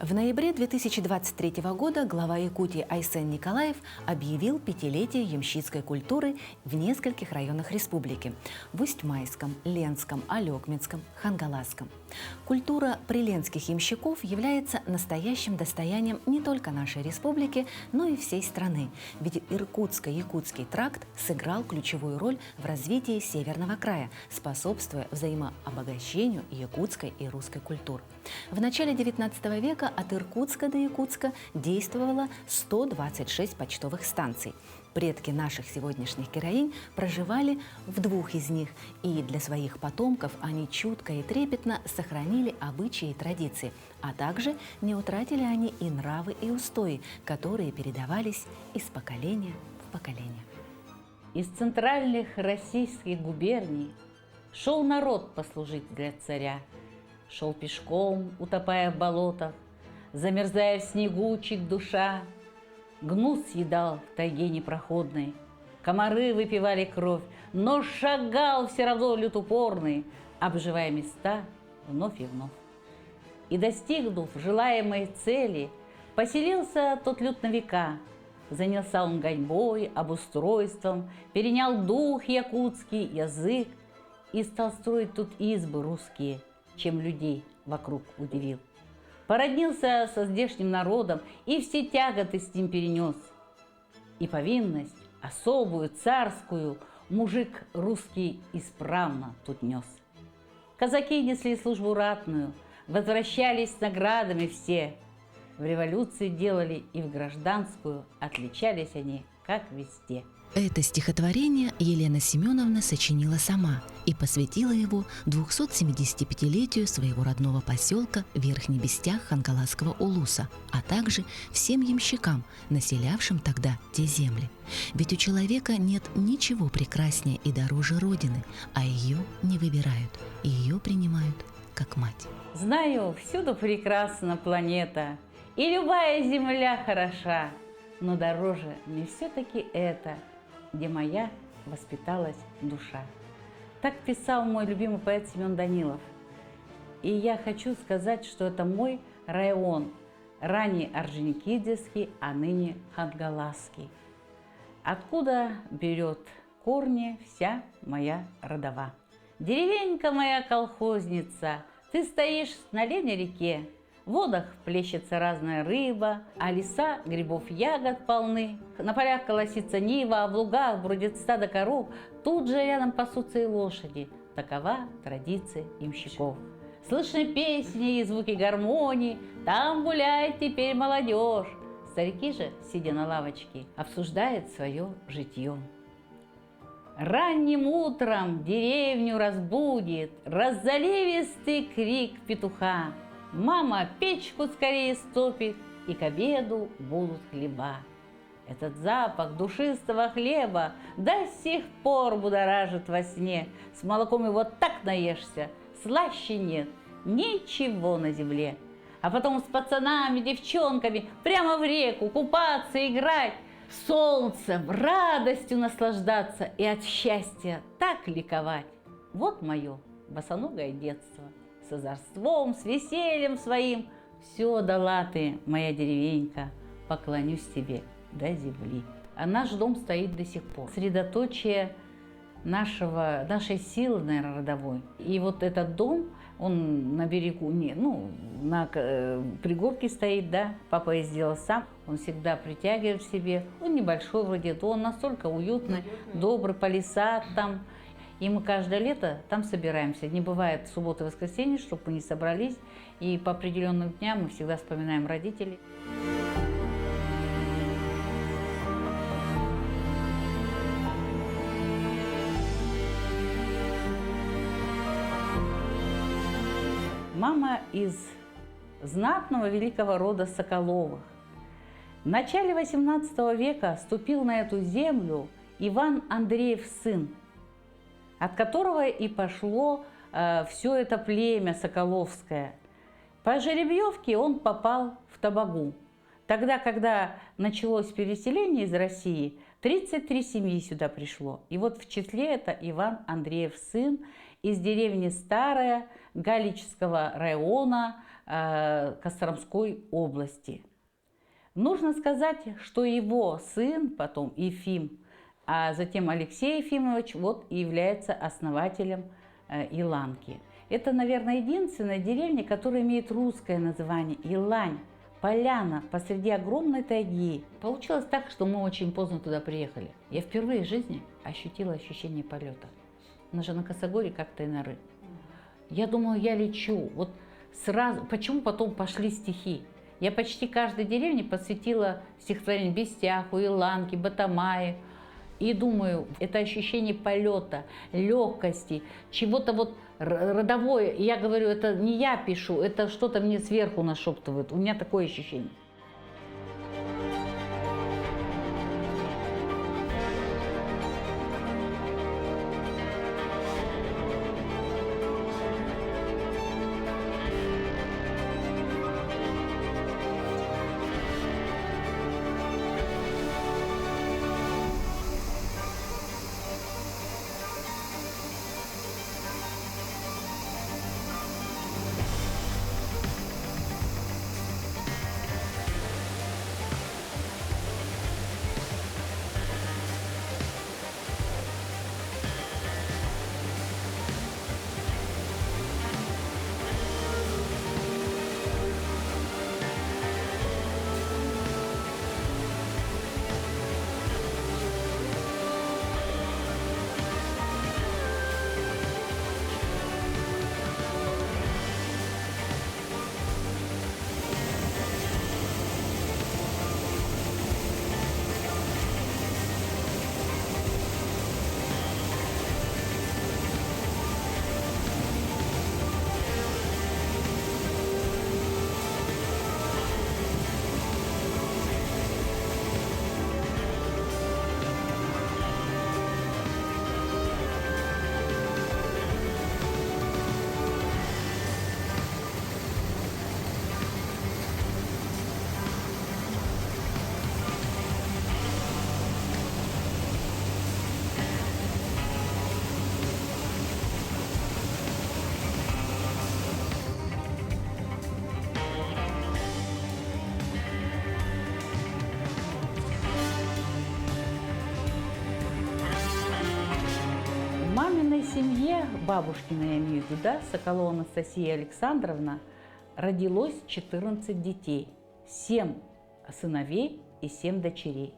В ноябре 2023 года глава Якутии Айсен Николаев объявил пятилетие ямщицкой культуры в нескольких районах республики – в Усть-Майском, Ленском, Алекминском, Хангаласском. Культура приленских ямщиков является настоящим достоянием не только нашей республики, но и всей страны, ведь Иркутско-Якутский тракт сыграл ключевую роль в развитии Северного края, способствуя взаимообогащению якутской и русской культур. В начале XIX века от Иркутска до Якутска действовало 126 почтовых станций. Предки наших сегодняшних героинь проживали в 2 из них, и для своих потомков они чутко и трепетно сохранили обычаи и традиции, а также не утратили они и нравы, и устои, которые передавались из поколения в поколение. Из центральных российских губерний шел народ послужить для царя. Шел пешком, утопая в болотах, замерзая в снегучек душа. Гнус съедал в тайге непроходной, комары выпивали кровь, но шагал все равно люд упорный, обживая места вновь и вновь. И, достигнув желаемой цели, поселился тот люд на века. Занялся он гоньбой, обустройством, перенял дух якутский, язык и стал строить тут избы русские, чем людей вокруг удивил. Породнился со здешним народом и все тяготы с ним перенес. И повинность особую, царскую, мужик русский исправно тут нес. Казаки несли службу ратную, возвращались с наградами все. В революции делали и в гражданскую, отличались они, как везде. Это стихотворение Елена Семеновна сочинила сама и посвятила его 275-летию своего родного поселка Верхний Бестях Хангаласского улуса, а также всем ямщикам, населявшим тогда те земли. Ведь у человека нет ничего прекраснее и дороже Родины, а ее не выбирают, ее принимают как мать. Знаю, всюду прекрасна планета, и любая земля хороша, но дороже мне все-таки это, где моя воспиталась душа. Так писал мой любимый поэт Семен Данилов. И я хочу сказать, что это мой район, ранее Орджоникидзевский, а ныне Хангаласский, откуда берет корни вся моя родова. Деревенька моя колхозница, ты стоишь на левой реке, в водах плещется разная рыба, а леса грибов ягод полны. На полях колосится нива, а в лугах бродит стадо коров. Тут же рядом пасутся и лошади. Такова традиция ямщиков. Слышны песни и звуки гармонии, там гуляет теперь молодежь. Старики же, сидя на лавочке, обсуждают свое житье. Ранним утром деревню разбудит раззаливистый крик петуха. Мама печку скорее стопит, и к обеду будут хлеба. Этот запах душистого хлеба до сих пор будоражит во сне. С молоком его так наешься, слаще нет ничего на земле. А потом с пацанами, девчонками прямо в реку купаться, играть, солнцем, радостью наслаждаться и от счастья так ликовать. Вот мое босоногое детство. С озорством, с весельем своим все дала ты, моя деревенька, поклонюсь тебе до земли. А наш дом стоит до сих пор. Средоточие нашей силы, наверное, родовой. И вот этот дом, он на берегу, на пригорке стоит, да, папа и сделал сам. Он всегда притягивает к себе. Он небольшой вроде, он настолько уютный, добрый, палисад там. И мы каждое лето там собираемся. Не бывает субботы и воскресенье, чтобы мы не собрались. И по определенным дням мы всегда вспоминаем родителей. Мама из знатного великого рода Соколовых. В начале XVIII века ступил на эту землю Иван Андреев сын, от которого и пошло все это племя соколовское. По жеребьевке он попал в Табагу. Тогда, когда началось переселение из России, 33 семьи сюда пришло. И вот в числе это Иван Андреев сын из деревни Старая Галического района Костромской области. Нужно сказать, что его сын, потом Ефим, а затем Алексей Ефимович, вот и является основателем Иланки. Это, наверное, единственная деревня, которая имеет русское название – Илань, поляна посреди огромной тайги. Получилось так, что мы очень поздно туда приехали. Я впервые в жизни ощутила ощущение полета. Мы же на косогоре, как тайнары. Я думала, я лечу. Вот сразу. Почему потом пошли стихи? Я почти каждой деревне посвятила стихотворение Бестяху, Иланке, Батамае. И думаю, это ощущение полета, легкости, чего-то вот родовое. И я говорю, это не я пишу, это что-то мне сверху нашептывают. У меня такое ощущение. В маминой семье, бабушкиной я имею в виду, да, Соколова Анастасия Александровна, родилось 14 детей, 7 сыновей и 7 дочерей.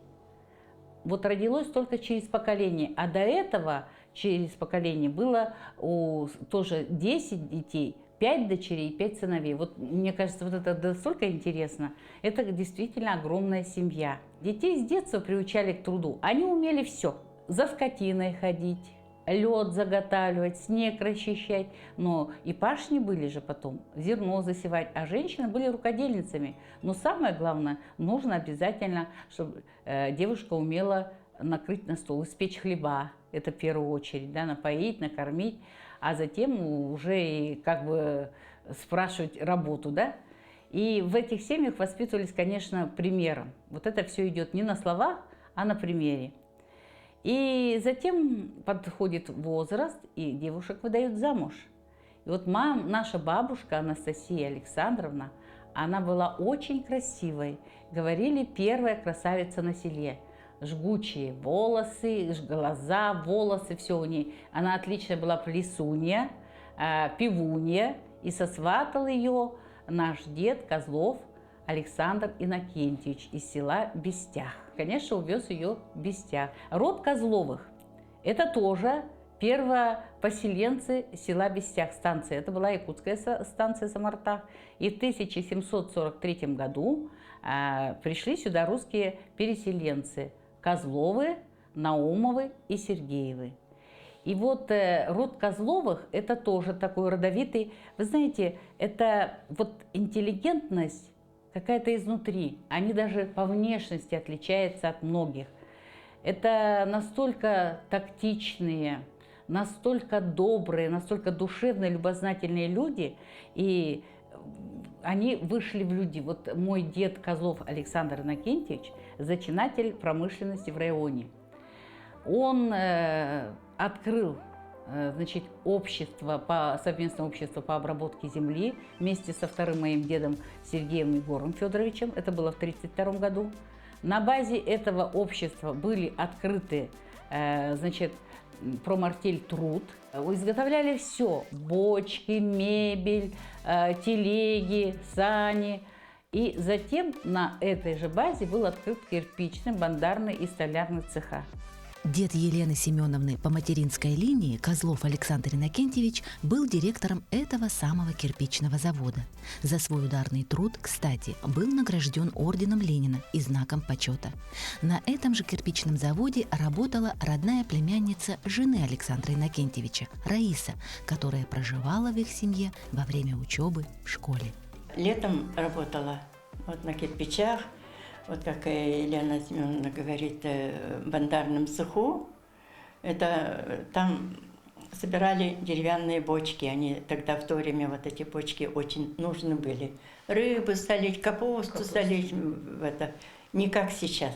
Вот родилось только через поколение, а до этого через поколение было тоже 10 детей, 5 дочерей, 5 сыновей. Вот мне кажется, вот это настолько интересно. Это действительно огромная семья. Детей с детства приучали к труду. Они умели все. За скотиной ходить, лед заготавливать, снег расчищать. Но и пашни были же потом, зерно засевать. А женщины были рукодельницами. Но самое главное, нужно обязательно, чтобы девушка умела накрыть на стол, испечь хлеба. Это в первую очередь, да, напоить, накормить. А затем уже и как бы спрашивать работу, да. И в этих семьях воспитывались, конечно, примером. Вот это все идет не на словах, а на примере. И затем подходит возраст, и девушек выдают замуж. И вот наша бабушка Анастасия Александровна, она была очень красивой. Говорили, первая красавица на селе. Жгучие волосы, глаза, волосы, все у ней. Она отличная была плесунья, певунья, и сосватал ее наш дед Козлов Александр Иннокентьевич из села Бестях. Конечно, увез ее в Бестях. Род Козловых – это тоже первопоселенцы села Бестях, станция. Это была якутская станция Самарта. И в 1743 году пришли сюда русские переселенцы – Козловы, Наумовы и Сергеевы. И вот род Козловых – это тоже такой родовитый. Вы знаете, это вот интеллигентность какая-то изнутри. Они даже по внешности отличаются от многих. Это настолько тактичные, настолько добрые, настолько душевные, любознательные люди. И они вышли в люди. Вот мой дед Козлов Александр Иннокентьевич – зачинатель промышленности в районе. Он открыл значит, совместное общество по обработке земли вместе со вторым моим дедом Сергеем Егором Федоровичем. Это было в 1932 году. На базе этого общества были открыты, значит, промартель труд. Изготовляли все: бочки, мебель, телеги, сани. И затем на этой же базе был открыт кирпичный, бандарный и столярный цеха. Дед Елены Семеновны по материнской линии, Козлов Александр Иннокентьевич, был директором этого самого кирпичного завода. За свой ударный труд, кстати, был награжден орденом Ленина и знаком почета. На этом же кирпичном заводе работала родная племянница жены Александра Иннокентьевича, Раиса, которая проживала в их семье во время учебы в школе. Летом работала вот на кирпичах. Вот как Елена Семеновна говорит, в бандарном цеху, это там собирали деревянные бочки. Они тогда в то время, вот эти бочки очень нужны были. Рыбу солить, капусту солить, не как сейчас.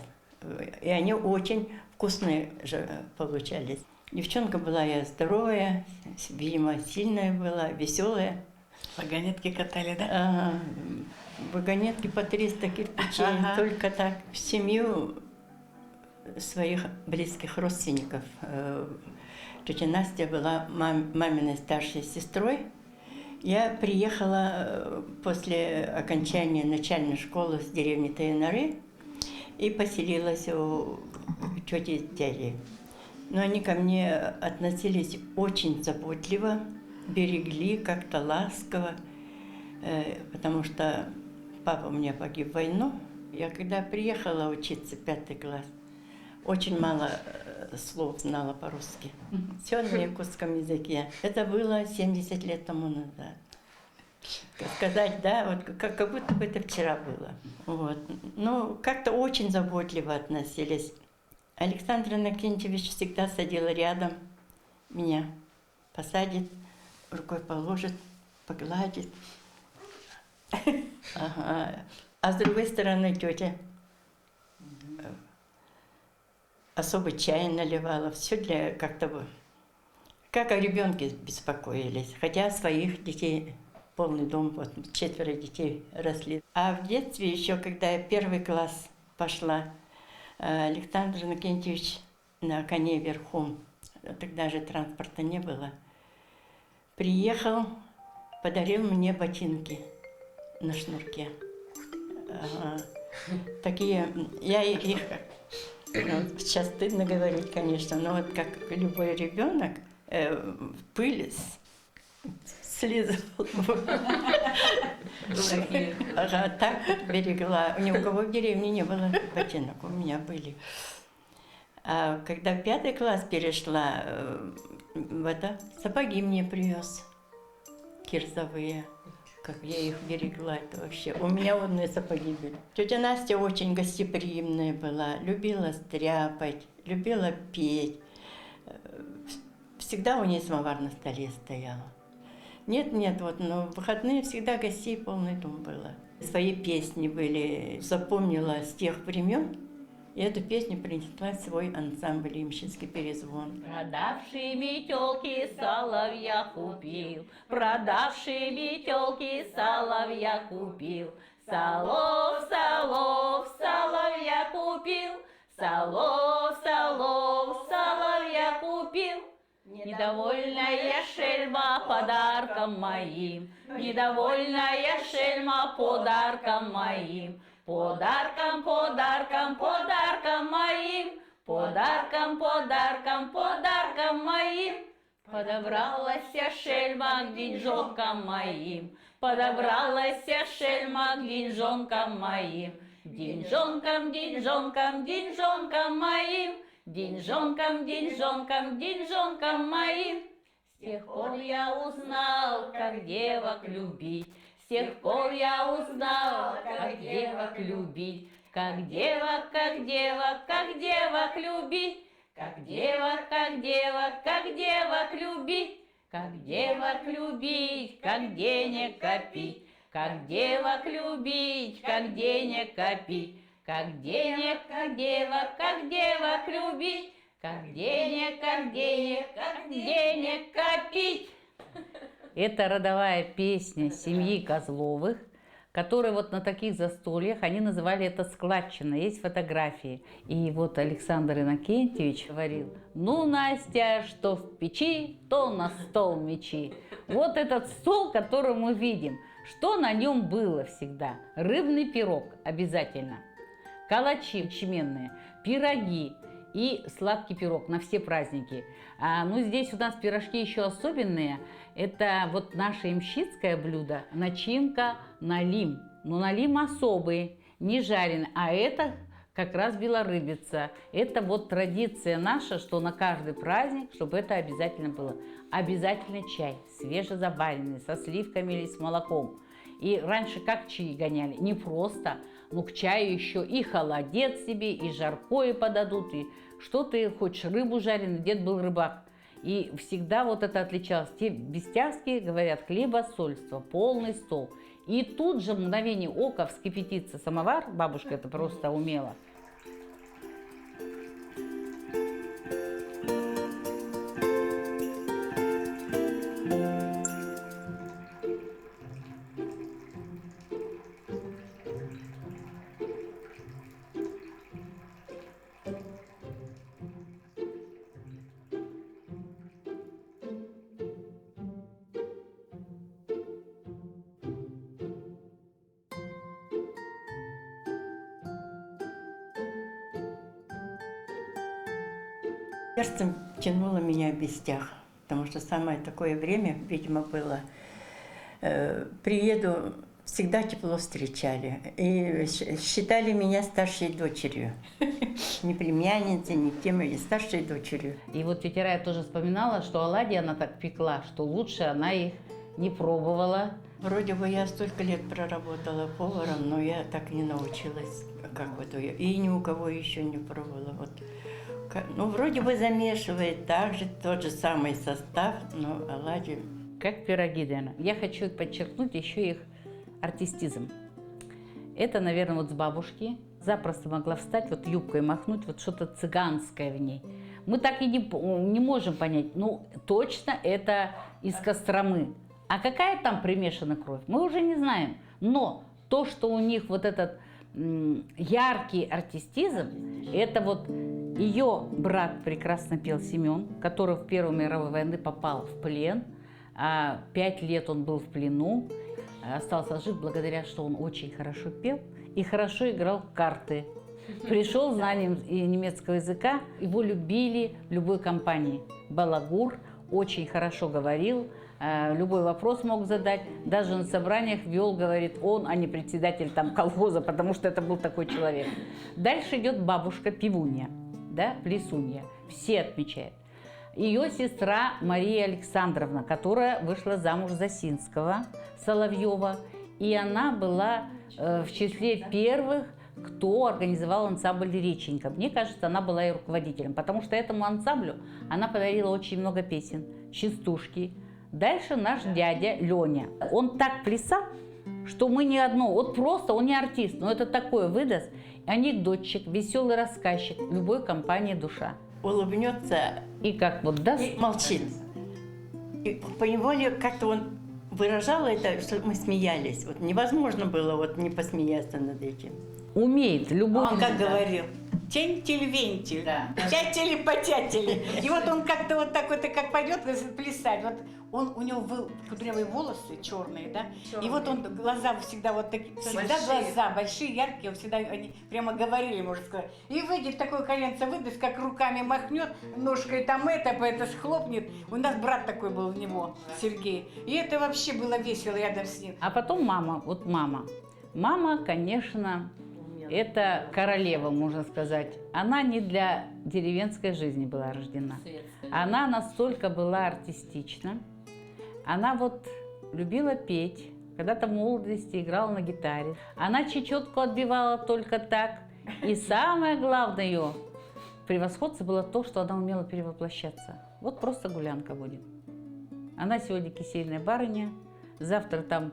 И они очень вкусные же получались. Девчонка была я здоровая, видимо, сильная была, веселая. Вагонетки катали, да? Ага. Вагонетки по 300 кирпичей, только так. В семью своих близких родственников. Тетя Настя была маминой старшей сестрой. Я приехала после окончания начальной школы с деревни Таянары и поселилась у тети дяди. Но они ко мне относились очень заботливо, берегли как-то ласково, потому что папа у меня погиб в войну. Я когда приехала учиться, 5 класс, очень мало слов знала по-русски. Все на якутском языке. Это было 70 лет тому назад. Сказать, да, вот как будто бы это вчера было. Вот. Ну, как-то очень заботливо относились. Александр Иннокентьевич всегда садил рядом меня, посадит, рукой положит, погладит. Ага. А с другой стороны тетя особый чай наливала, все для как-то, как о ребенке беспокоились. Хотя своих детей, полный дом, вот 4 детей росли. А в детстве еще, когда я 1 класс пошла, Александр Иннокентьевич на коне верхом, тогда же транспорта не было, приехал, подарил мне ботинки на шнурке. Такие, я их, сейчас стыдно говорить, конечно, но вот как любой ребенок, пыль слизывал. Ага, так вот берегла. Ни у кого в деревне не было ботинок, у меня были. А когда в 5 класс перешла, сапоги мне привез, кирзовые. Как я их берегла, это вообще. У меня одни сапоги были. Тетя Настя очень гостеприимная была, любила стряпать, любила петь. Всегда у нее самовар на столе стоял. Нет, вот, но в выходные всегда гостей полный дом было. Свои песни были, запомнила с тех времен. И эту песню принесла в свой ансамбль «Ямщицкий перезвон». Продавший метелки соловья купил, продавший метелки соловья купил, солов, солов, соловья купил, солов, солов, соловья купил. Недовольная шельма подарком моим, недовольная шельма подарком моим. Подарком, подарком, подарком моим, подарком, подарком, подарком моим. Подобралась шельма к деньжонкам моим, подобралась шельма к деньжонкам моим. Деньжонкам, деньжонкам, деньжонкам моим, деньжонкам, деньжонкам, деньжонкам моим. С тех пор я узнал, как девок любить. С тех пор я узнал, как девок любить, как девок, как девок, как девок любить, как девок, как девок, как девок любить, как девок любить, как денег копить, как девок любить, как денег копить, как денег, как девок любить, Как денег, как денег, как денег копить. Это родовая песня семьи Козловых, которые вот на таких застольях, они называли это складчина, есть фотографии. И вот Александр Иннокентьевич говорил: ну, Настя, что в печи, то на стол мечи. Вот этот стол, который мы видим, что на нем было всегда? Рыбный пирог обязательно, калачи ячменные, пироги и сладкий пирог на все праздники. Ну, здесь у нас пирожки еще особенные. Это вот наше ямщицкое блюдо, начинка налим. Но налим особый, не жареный, а это как раз белорыбица. Это вот традиция наша, что на каждый праздник, чтобы это обязательно было. Обязательно чай, свежезаваренный, со сливками или с молоком. И раньше как чаи гоняли? Не просто, но к чаю еще и холодец себе, и жаркое подадут, и что ты хочешь, рыбу жареную, дед был рыбак. И всегда вот это отличалось. Те бестяжские говорят: хлебосольство, полный стол. И тут же в мгновение ока вскипятится самовар, бабушка это просто умела. Сердцем тянуло меня в Бестях, потому что самое такое время, видимо, было. Приеду, всегда тепло встречали. И считали меня старшей дочерью. Не племянницей, не тем, и старшей дочерью. И вот тетя Рая тоже вспоминала, что оладьи она так пекла, что лучше она их не пробовала. Вроде бы я столько лет проработала поваром, но я так и не научилась, как вот ее. И ни у кого еще не пробовала. Вот. Ну, вроде бы замешивает также тот же самый состав, но оладьи... Как пироги, Дэна. Я хочу подчеркнуть еще их артистизм. Это, наверное, вот с бабушки. Запросто могла встать, вот юбкой махнуть, вот что-то цыганское в ней. Мы так и не можем понять, ну, точно это из Костромы. А какая там примешана кровь, мы уже не знаем. Но то, что у них вот этот яркий артистизм, это вот ее брат прекрасно пел Семен, который в Первую мировую войну попал в плен. 5 лет он был в плену, остался жив благодаря, что он очень хорошо пел и хорошо играл в карты. Пришел знанием немецкого языка, его любили в любой компании. Балагур, очень хорошо говорил, любой вопрос мог задать, даже на собраниях вел, говорит, он, а не председатель там колхоза, потому что это был такой человек. Дальше идет бабушка Пивунья, да, Плесунья, все отмечают. Ее сестра Мария Александровна, которая вышла замуж за Синского, Соловьева, и она была в числе первых, кто организовал ансамбль «Реченька». Мне кажется, она была и руководителем, потому что этому ансамблю она подарила очень много песен, частушки. Дальше наш дядя Леня. Он так плясал, что мы не одно, вот просто он не артист, но это такое выдаст, анекдотчик, веселый рассказчик, любой компании душа. Улыбнется и как вот даст, и молчит. И поневоле как-то он выражал это, что мы смеялись. Вот невозможно было вот не посмеяться над этим. Умеет любой. Он как говорил, тентель-вентель, Да. тятели-потятели. И вот он как-то вот так вот, и как пойдет плясать, вот у него кудрявые волосы черные, да, и вот он, глаза всегда вот такие, всегда Большие. глаза большие, яркие, всегда они прямо говорили, можно сказать. И выйдет такое коленце, выдаст, как руками махнет, ножкой там это схлопнет. У нас брат такой был у него, Сергей. И это вообще было весело рядом с ним. А потом мама, вот мама. Мама, конечно, это королева, можно сказать. Она не для деревенской жизни была рождена. Она настолько была артистична. Она вот любила петь. Когда-то в молодости играла на гитаре. Она чечетку отбивала только так. И самое главное ее превосходство было то, что она умела перевоплощаться. Вот просто гулянка будет. Она сегодня кисельная барыня. Завтра там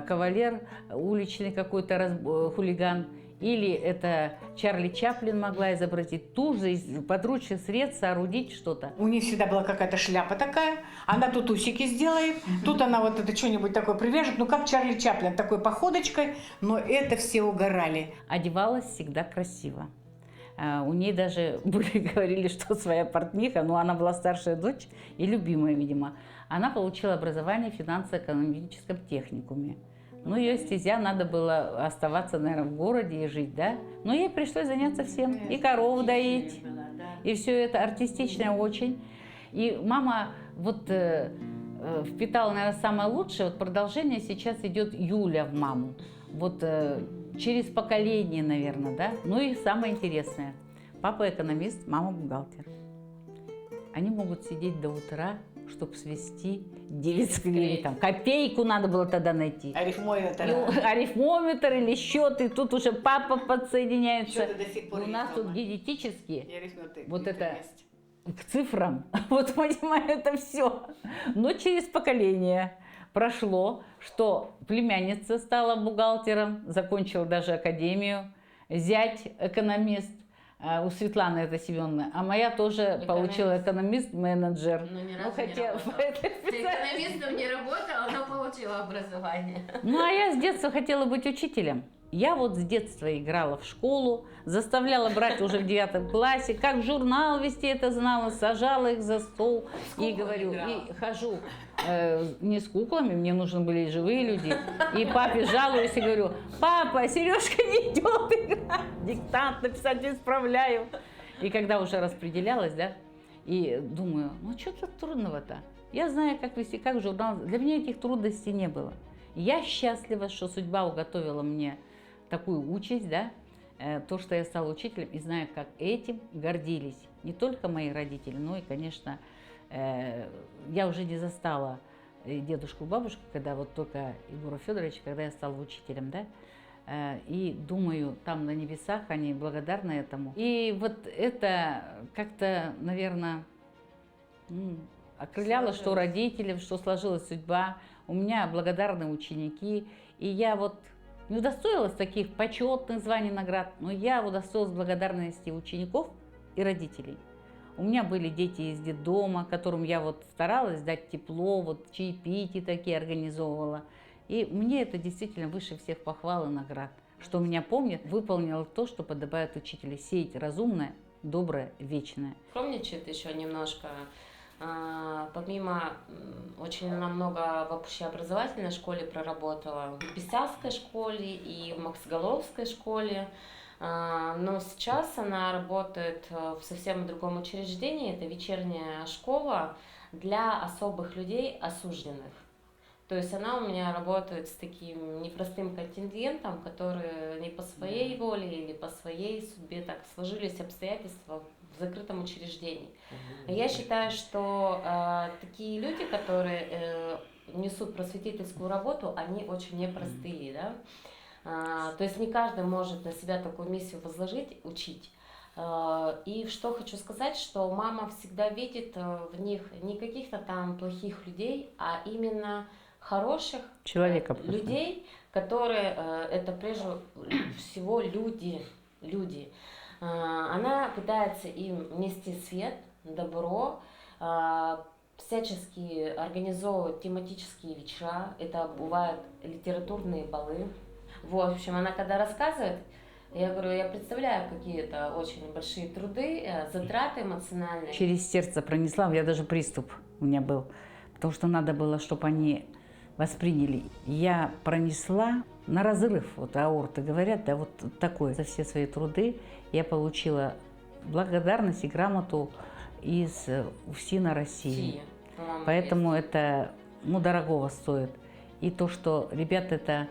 кавалер, уличный какой-то хулиган. или это Чарли Чаплин могла изобразить, тут же из подручных средств соорудить что-то. У нее всегда была какая-то шляпа такая, она тут усики сделает, тут она вот это что-нибудь такое привяжет, ну как Чарли Чаплин, такой походочкой, но это все угорали. Одевалась всегда красиво. У ней даже говорили, что своя портниха, но она была старшая дочь и любимая, видимо. Она получила образование в финансово-экономическом техникуме. Ну, ее стезя, надо было оставаться, наверное, в городе и жить, да? Но ей пришлось заняться всем. И корову доить, и все это артистичное очень. И мама вот впитала, наверное, самое лучшее. Вот продолжение сейчас идет Юля в маму. Вот через поколение, наверное, да? Ну и самое интересное. Папа экономист, мама бухгалтер. Они могут сидеть до утра, чтобы свести 9 гривен. Там, копейку надо было тогда найти. Арифмометр. Арифмометр или счеты. Тут уже папа подсоединяется. Счеты до сих пор У есть нас тут дома. генетически И арифметы. вот это есть. к цифрам. Вот понимаю, это все. Но через поколение прошло, что племянница стала бухгалтером, закончила даже академию, зять экономист. У Светланы это Семеновна, а моя тоже получила экономист-менеджер. Ну, ни разу не работала. Ты экономистом не работала, но получила образование. Ну, а я с детства хотела быть учителем. Я вот с детства играла в школу, заставляла брать уже в 9 классе, как журнал вести это знала, сажала их за стол и говорю, и хожу не с куклами, мне нужны были живые люди. И папе жалуюсь и говорю, папа, Сережка не идет играть, диктант написать не справляю. И когда уже распределялась, да, и думаю, ну что тут трудного-то? Я знаю, как вести, как журнал. Для меня этих трудностей не было. Я счастлива, что судьба уготовила мне такую участь, да, то, что я стала учителем, и знаю, как этим гордились не только мои родители, но и, конечно, я уже не застала дедушку и бабушку, когда вот только Егора Федоровича, когда я стала учителем, да, и думаю, там на небесах они благодарны этому. И вот это как-то, наверное, окрыляло, что родителям, что сложилась судьба. У меня благодарные ученики, и я вот не удостоилась таких почетных званий, наград, но я удостоилась благодарности учеников и родителей. У меня были дети из детдома, которым я вот старалась дать тепло, вот чаепития такие организовывала. И мне это действительно выше всех похвал и наград, что меня помнят, выполнила то, что подобает учителю, сеять разумное, доброе, вечное. Скромничает еще немножко. Помимо, очень она много в общеобразовательной школе проработала, в Бесялской школе и в Максголовской школе, но сейчас она работает в совсем другом учреждении, это вечерняя школа для особых людей, осужденных. То есть она у меня работает с таким непростым контингентом, которые не по своей воле или по своей судьбе так сложились обстоятельства в закрытом учреждении. Я считаю, что такие люди, которые несут просветительскую работу, они очень непростые, да? То есть не каждый может на себя такую миссию возложить, учить. И что хочу сказать, что мама всегда видит в них не каких-то там плохих людей, а именно хороших людей, которые это прежде всего люди. Она пытается им нести свет, добро, всячески организовывать тематические вечера, это бывают литературные балы. В общем, она когда рассказывает, я говорю, я представляю какие-то очень большие труды, затраты эмоциональные. Через сердце пронесла, я даже приступ у меня был, потому что надо было, чтобы они восприняли. Я пронесла на разрыв, вот аорты говорят, да, вот такое. За все свои труды я получила благодарность и грамоту из УФСИНа России. Поэтому это, дорогого стоит. И то, что ребята это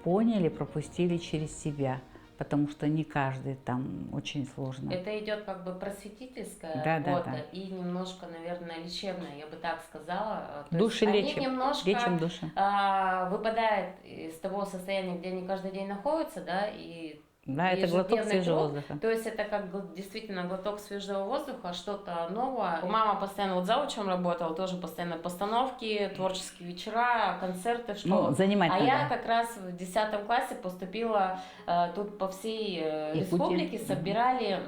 поняли, пропустили через себя. Потому что не каждый там очень сложно. Это идет как бы просветительская работа и немножко, наверное, лечебная, я бы так сказала. Души лечим. Они немножко лечим души. Выпадают из того состояния, где они каждый день находятся, да, и Да, это глоток ежедневный свежего труд. воздуха. То есть это как действительно глоток свежего воздуха, что-то новое. Мама постоянно вот заучем работала, тоже постоянно постановки, творческие вечера, концерты в школу. Ну, занимать А надо. я как раз в 10 классе поступила, тут по всей республике собирали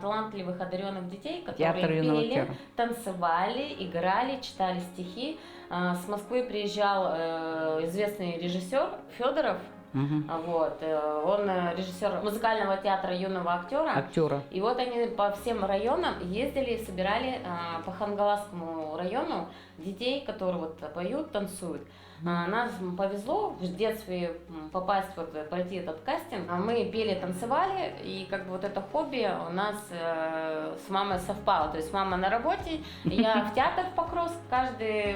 талантливых, одаренных детей, которые Театр юного пели, актера. танцевали, играли, читали стихи. С Москвы приезжал известный режиссер Федоров. Мгм. Вот, он режиссер музыкального театра юного актера. Актера. И вот они по всем районам ездили и собирали по Хангаласскому району детей, которые вот поют, танцуют. Нас повезло в детстве попасть, вот, пройти этот кастинг. Мы пели, танцевали, и как бы вот это хобби у нас с мамой совпало. То есть мама на работе, я в театр в Покровск каждый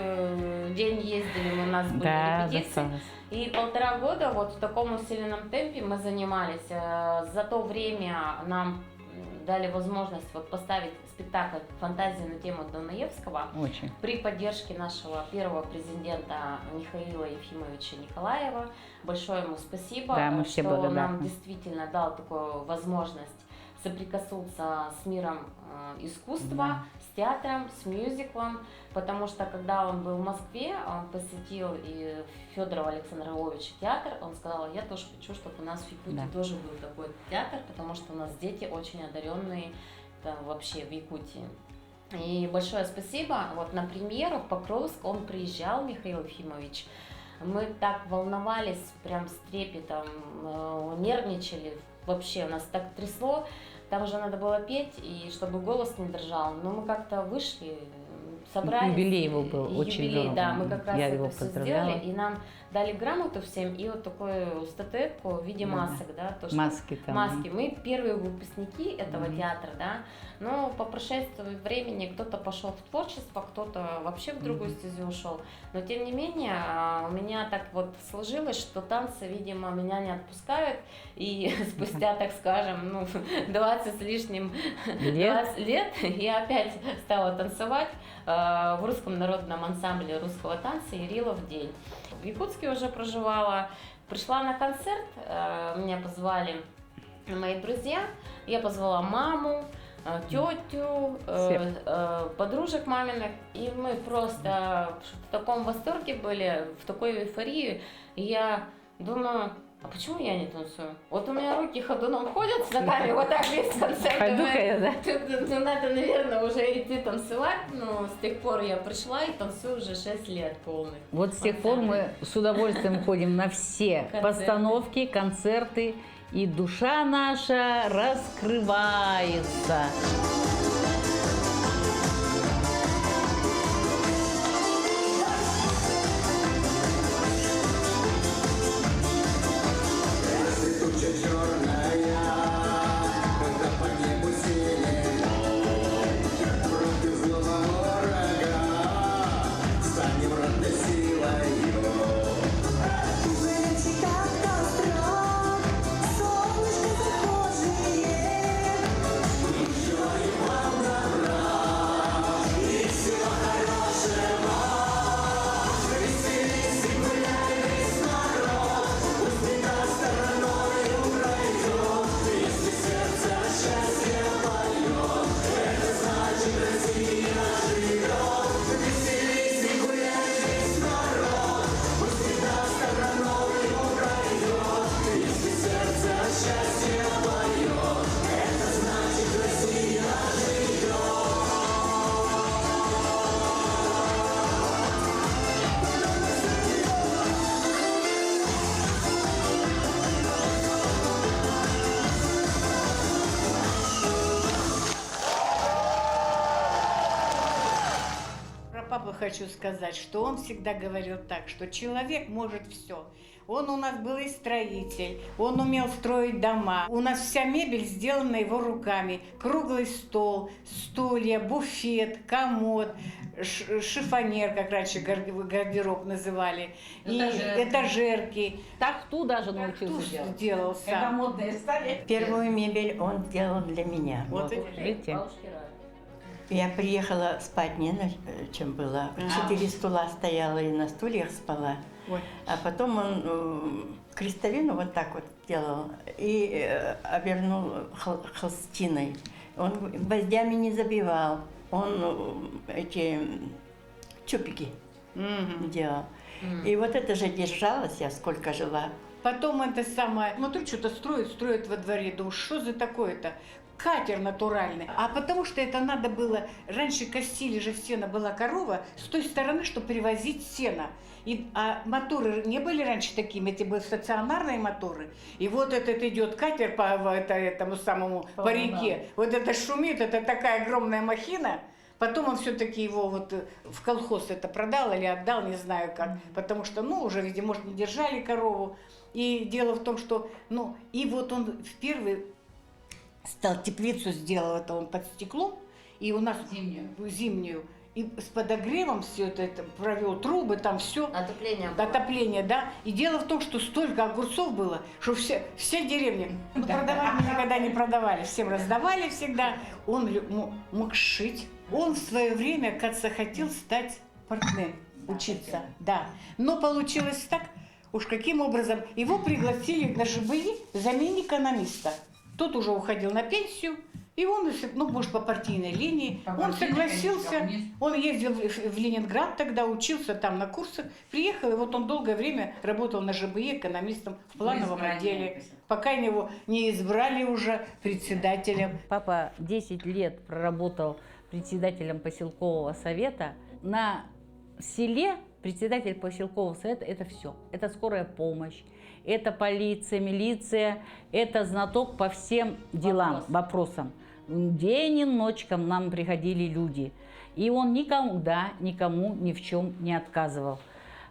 день ездили, у нас были Да, репетиции. досталось. И 1,5 года вот в таком усиленном темпе мы занимались. За то время нам дали возможность вот поставить спектакль «Фантазия» на тему Донаевского Очень. при поддержке нашего первого президента Михаила Ефимовича Николаева. Большое ему спасибо, Да, мы все что благодарны. нам действительно дал такую возможность соприкоснуться с миром искусства, с театром, с мюзиклом, потому что когда он был в Москве, он посетил и Федорова Александра Львовича театр, он сказал: я тоже хочу, чтобы у нас в Якутии Да. тоже был такой театр, потому что у нас дети очень одаренные там, вообще в Якутии. И большое спасибо. Вот на премьеру в Покровск он приезжал, Михаил Ефимович. Мы так волновались, прям с трепетом, нервничали. Вообще, у нас так трясло. Там же надо было петь, и чтобы голос не дрожал. Но мы как-то вышли, собрались. Юбилей его был, и очень юбилей, здорово. да, мы как раз Я это его все поздравляла. сделали. И нам дали грамоту всем и вот такую статуэтку в виде Да. масок, да, то, что Маски там. маски. Мы первые выпускники этого Мгм. театра, да. Но по прошествии времени кто-то пошел в творчество, кто-то вообще в другую стезю ушел. Но тем не менее, у меня так вот сложилось, что танцы, видимо, меня не отпускают. И спустя, так скажем, 20 с лишним Лет. 20 лет я опять стала танцевать в русском народном ансамбле русского танца «Ярилов день». В Якутске уже проживала, пришла на концерт, меня позвали мои друзья, я позвала маму, тетю, подружек маминых, и мы просто в таком восторге были, в такой эйфории, и я думаю: а почему я не танцую? Вот у меня руки ходуном ходят с ногами, вот так весь концерт. Пойду-ка я, да? Надо, наверное, уже идти танцевать, но с тех пор я пришла и танцую уже 6 лет полных. Вот с тех пор мы с удовольствием ходим на все Концерты. постановки, концерты, и душа наша раскрывается. Про папу хочу сказать, что он всегда говорил так, что человек может все. Он у нас был и строитель, он умел строить дома. У нас вся мебель сделана его руками. Круглый стол, стулья, буфет, комод, шифонер, как раньше гардероб называли, и этажерки. Тахту даже научился Туз делать. сделал сам. Первую мебель он делал для меня. Вот Видите? Я приехала спать не на чем было. 4 стула стояла и на стульях спала. Ой. А потом он крестовину вот так вот сделал и обернул холстиной. Он гвоздями не забивал, он эти чупики делал. И вот это же держалось, я сколько жила. Потом это самое, смотрю, что-то строят во дворе. Думаю, что за такое-то? Катер натуральный. А потому что это надо было, раньше косили же сено, была корова, с той стороны, чтобы перевозить сено. А моторы не были раньше такими, эти были стационарные моторы. И вот этот идет катер по этому самому по реке. Вот это шумит, это такая огромная махина. Потом он все-таки его вот в колхоз это продал или отдал, не знаю как. Потому что, уже, видимо, может, не держали корову. И дело в том, что, и вот он в первый стал теплицу сделал, это он под стеклом, и у нас зимнюю. И с подогревом все это провел, трубы, там все. Отопление, да. И дело в том, что столько огурцов было, что вся деревня. Продавать мы никогда не продавали, всем раздавали всегда. Он мог шить. Он в свое время, кажется, хотел стать портным, учиться, да. Но получилось так, уж каким образом. Его пригласили на ЖБИ заменить экономиста. Тот уже уходил на пенсию. И он, может, по партийной линии, он согласился, он ездил в Ленинград тогда, учился там на курсах, приехал, и вот он долгое время работал на ЖБИ экономистом в плановом отделе, пока его не избрали уже председателем. Папа 10 лет проработал председателем поселкового совета. На селе председатель поселкового совета – это все. Это скорая помощь, это полиция, милиция, это знаток по всем делам, вопросам. День и ночь к нам приходили люди. И он никому ни в чем не отказывал.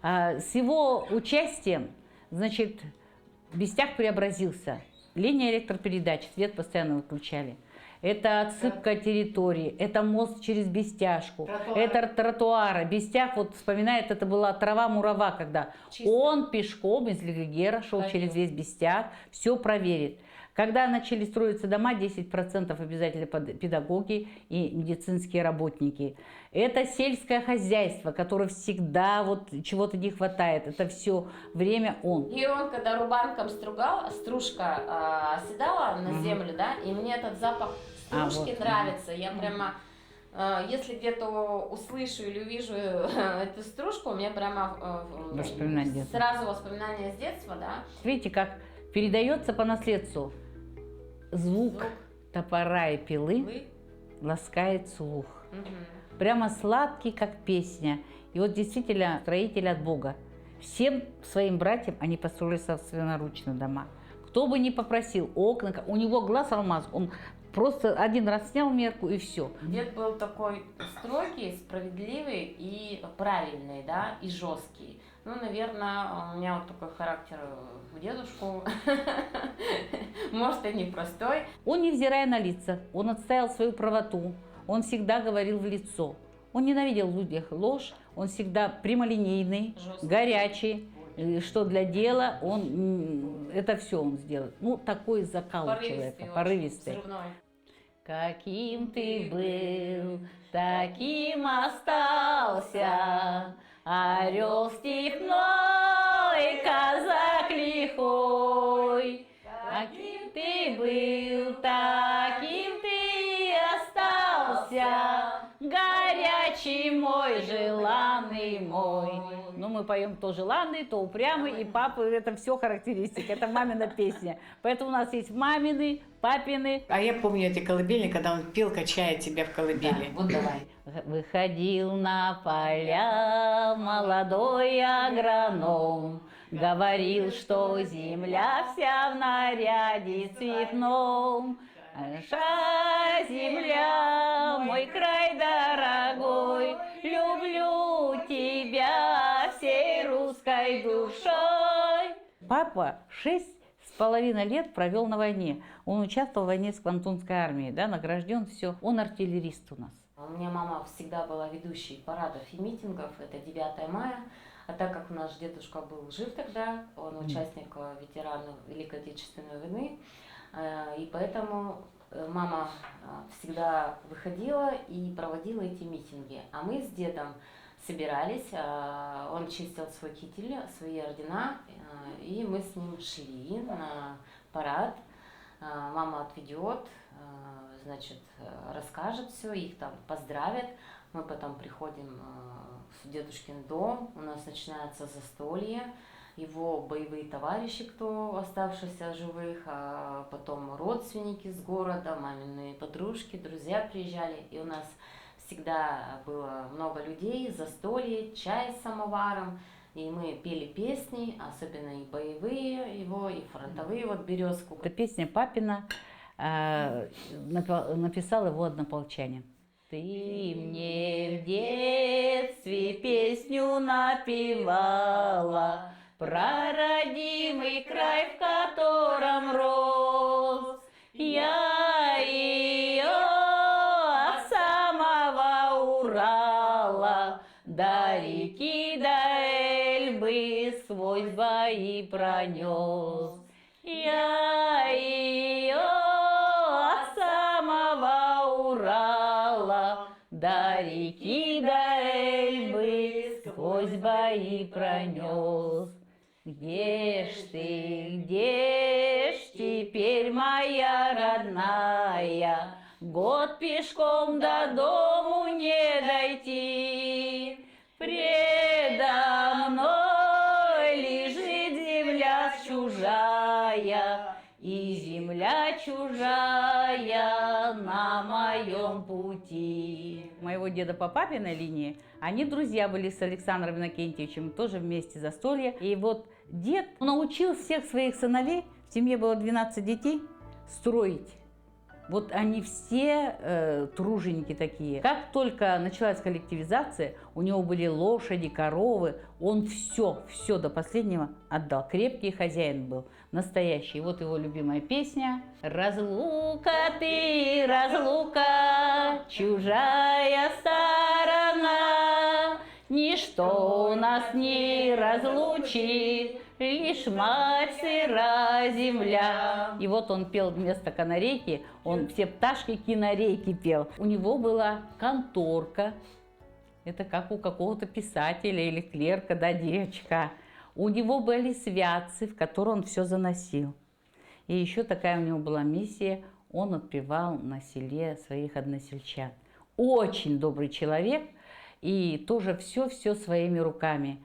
С его участием, Бестяк преобразился. Линия электропередач, свет постоянно выключали. Это отсыпка территории, это мост через Бестяжку, это тротуары. Бестяг, вспоминает, это была трава-мурава, когда он пешком из Легера шел через весь Бестяг, все проверит. Когда начали строиться дома, 10% обязательно педагоги и медицинские работники. Это сельское хозяйство, которое всегда чего-то не хватает. Это все время он. И он, когда рубанком стружка оседала на землю, да, и мне этот запах стружки нравится. Я прямо, если где-то услышу или увижу эту стружку, у меня прямо сразу воспоминания с детства, да. Видите, как передается по наследству. Звук топора и пилы ласкает слух. Прямо сладкий, как песня. И действительно, строитель от Бога. Всем своим братьям они построили собственноручно дома. Кто бы ни попросил, окна, у него глаз алмаз, он просто один раз снял мерку и все. Дед был такой строгий, справедливый и правильный, да, и жесткий. Наверное, у меня такой характер в дедушку, может, и непростой. Он, невзирая на лица, он отстоял свою правоту, он всегда говорил в лицо. Он ненавидел в людях ложь, он всегда прямолинейный, горячий, что для дела, это все он сделал. Такой закал человека, порывистый. Каким ты был, таким остался, орел степной, казак лихой. Каким ты был, таким ты остался, горячий мой, желанный мой. Мы поем то желанный, то упрямый, и папа, это все характеристика, это мамина песня. Поэтому у нас есть мамины, папины. А я помню эти колыбельные, когда он пел, качая тебя в колыбели. Да, давай. Выходил на поля молодой агроном, говорил, что земля вся в наряде цветном. Наша земля, мой край дорогой, люблю тебя всей русской душой. Папа 6,5 лет провел на войне. Он участвовал в войне с Квантунской армией, награжден, все. Он артиллерист у нас. У меня мама всегда была ведущей парадов и митингов, это 9 мая. А так как наш дедушка был жив тогда, он участник, ветеран Великой Отечественной войны, и поэтому мама всегда выходила и проводила эти митинги. А мы с дедом собирались, он чистил свой китель, свои ордена, и мы с ним шли на парад. Мама отведет, значит, расскажет все, их там поздравят. Мы потом приходим в дедушкин дом, у нас начинается застолье, его боевые товарищи, кто оставшийся живых, а потом родственники с города, мамины подружки, друзья приезжали, и у нас всегда было много людей, застолье, чай с самоваром, и мы пели песни, особенно и боевые его, и фронтовые, вот «Березку». Эта песня папина, написал его однополчанин. Ты мне в детстве песню напевала про родимый край, в котором рос. Я ее от самого Урала до реки, до Эльбы сквозь бои пронес. Я ее от самого Урала до реки, до Эльбы сквозь бои пронес. Где ж теперь моя родная? Год пешком до дому не дойти. Предо мной лежит земля чужая, и земля чужая на моем пути. Моего деда по папиной линии, они друзья были с Александром Иннокентьевичем, тоже вместе застолье. И вот дед научил всех своих сыновей, в семье было 12 детей, строить. Вот они все труженики такие. Как только началась коллективизация, у него были лошади, коровы, он все до последнего отдал. Крепкий хозяин был, настоящий. Вот его любимая песня. Разлука ты, разлука, чужая сторона, ничто нас не разлучит, лишь мать сыра земля. И вот он пел вместо канарейки, он все пташки кинорейки пел. У него была конторка, это как у какого-то писателя или клерка, да, девочка. У него были святцы, в которые он все заносил. И еще такая у него была миссия, он отпевал на селе своих односельчан. Очень добрый человек, и тоже все своими руками.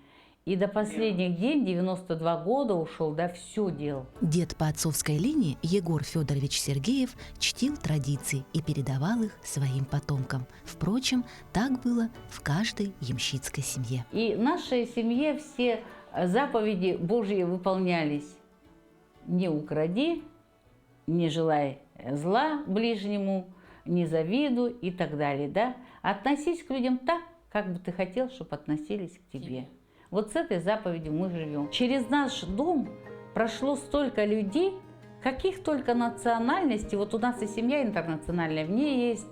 И до последних дней, 92 года ушел, да, все делал. Дед по отцовской линии Егор Федорович Сергеев чтил традиции и передавал их своим потомкам. Впрочем, так было в каждой ямщицкой семье. И в нашей семье все заповеди Божьи выполнялись. Не укради, не желай зла ближнему, не завидуй и так далее. Да? Относись к людям так, как бы ты хотел, чтобы относились к тебе. Вот с этой заповедью мы живем. Через наш дом прошло столько людей, каких только национальностей. Вот у нас и семья интернациональная, в ней есть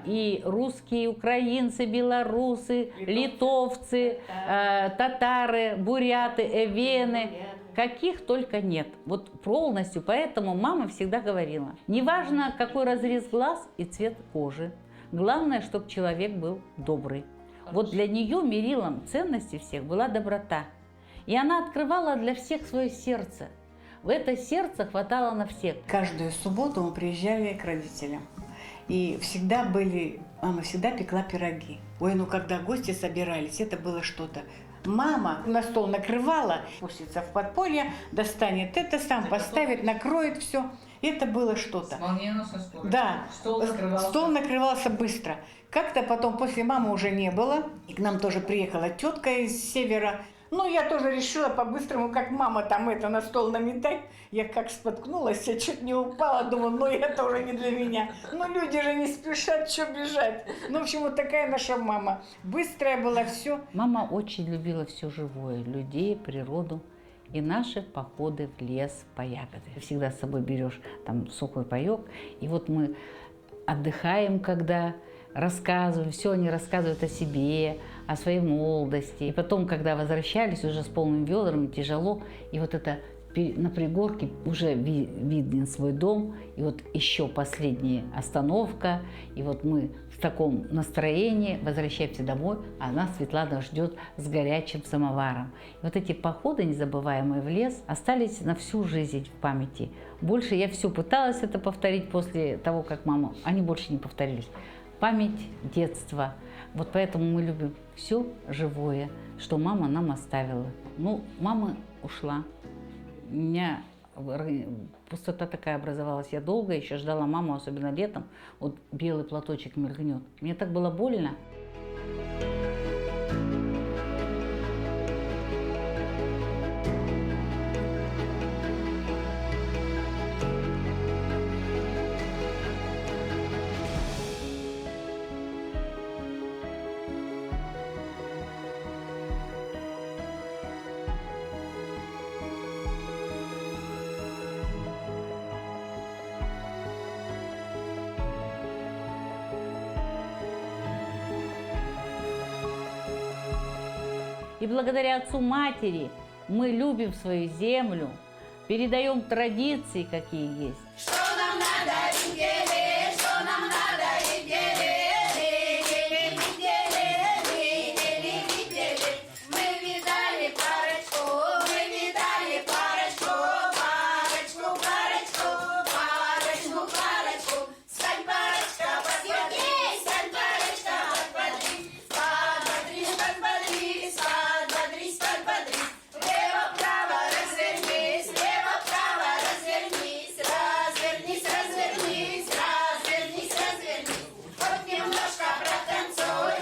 и русские, украинцы, белорусы, литовцы, татары, буряты, эвены. Каких только нет. Вот полностью. Поэтому мама всегда говорила, неважно, какой разрез глаз и цвет кожи, главное, чтобы человек был добрый. Вот для нее мерилом ценностей всех была доброта. И она открывала для всех свое сердце. В это сердце хватало на всех. Каждую субботу мы приезжали к родителям. И всегда мама всегда пекла пироги. Ой, ну когда гости собирались, это было что-то. Мама на стол накрывала, спустится в подполье, достанет это сам, поставит, накроет все. Это было что-то. Да, стол накрывался быстро. Как-то потом, после мамы уже не было, и к нам тоже приехала тетка из севера. Ну, я тоже решила по-быстрому, как мама там это на стол наметать. Я как споткнулась, я чуть не упала, думаю, ну это уже не для меня. Ну, люди же не спешат, что бежать. Ну, в общем, вот такая наша мама. Быстрая была, все. Мама очень любила все живое, людей, природу. И наши походы в лес по ягоды. Всегда с собой берешь там сухой паёк. И вот мы отдыхаем, когда рассказываем, все они рассказывают о себе, о своей молодости. И потом, когда возвращались уже с полным ведром, тяжело, и вот это На пригорке уже виден свой дом, и вот еще последняя остановка, и вот мы в таком настроении возвращаемся домой, а нас Светлана ждет с горячим самоваром. И вот эти походы незабываемые в лес остались на всю жизнь в памяти. Больше я все пыталась это повторить после того, как мама, они больше не повторились. Память детства. Вот поэтому мы любим все живое, что мама нам оставила. Ну, мама ушла. У меня пустота такая образовалась. Я долго еще ждала маму, особенно летом. Вот белый платочек мелькнет. Мне так было больно. И благодаря отцу-матери мы любим свою землю, передаем традиции, какие есть. Что нам надо, видели, что нам надо, видели, видели. Мы видали парочку, парочку. Стань парочка, подводи, стань парочка, подводи. Стань, подри. Лево-право, развернись, развернись. Хоть немножко протанцуй,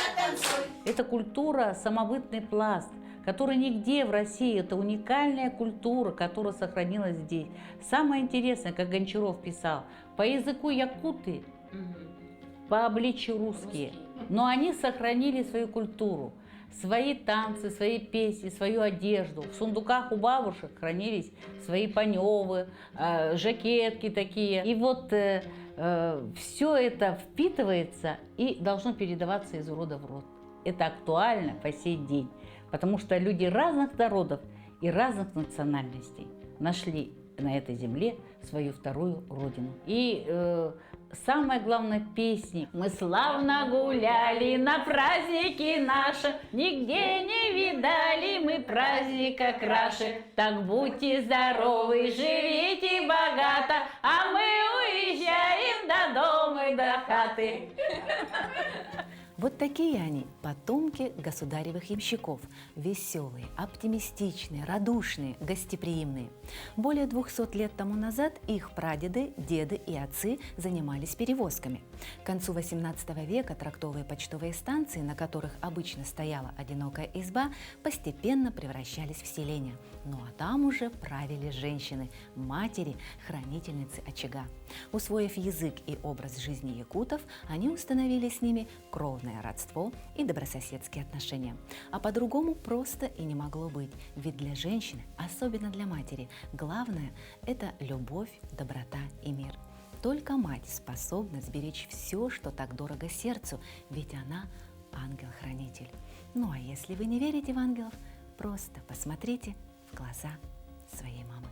протанцуй. Это культура, самобытный пласт, который нигде в России, это уникальная культура, которая сохранилась здесь. Самое интересное, как Гончаров писал, по языку якуты, по обличию русские, но они сохранили свою культуру, свои танцы, свои песни, свою одежду. В сундуках у бабушек хранились свои паневы, жакетки такие. И вот все это впитывается и должно передаваться из рода в род. Это актуально по сей день, потому что люди разных народов и разных национальностей нашли на этой земле свою вторую родину. И самое главное, песни. Мы славно гуляли на празднике нашем, нигде не видали мы праздника краше. Так будьте здоровы, живите богато, а мы уезжаем до дома и до хаты. Вот такие они, потомки государевых ямщиков. Веселые, оптимистичные, радушные, гостеприимные. Более 200 лет тому назад их прадеды, деды и отцы занимались перевозками. К концу XVIII века трактовые почтовые станции, на которых обычно стояла одинокая изба, постепенно превращались в селения. Ну а там уже правили женщины, матери, хранительницы очага. Усвоив язык и образ жизни якутов, они установили с ними кровное родство и добрососедские отношения. А по-другому просто и не могло быть, ведь для женщины, особенно для матери, главное – это любовь, доброта и мир. Только мать способна сберечь все, что так дорого сердцу, ведь она ангел-хранитель. Ну а если вы не верите в ангелов, просто посмотрите в глаза своей мамы.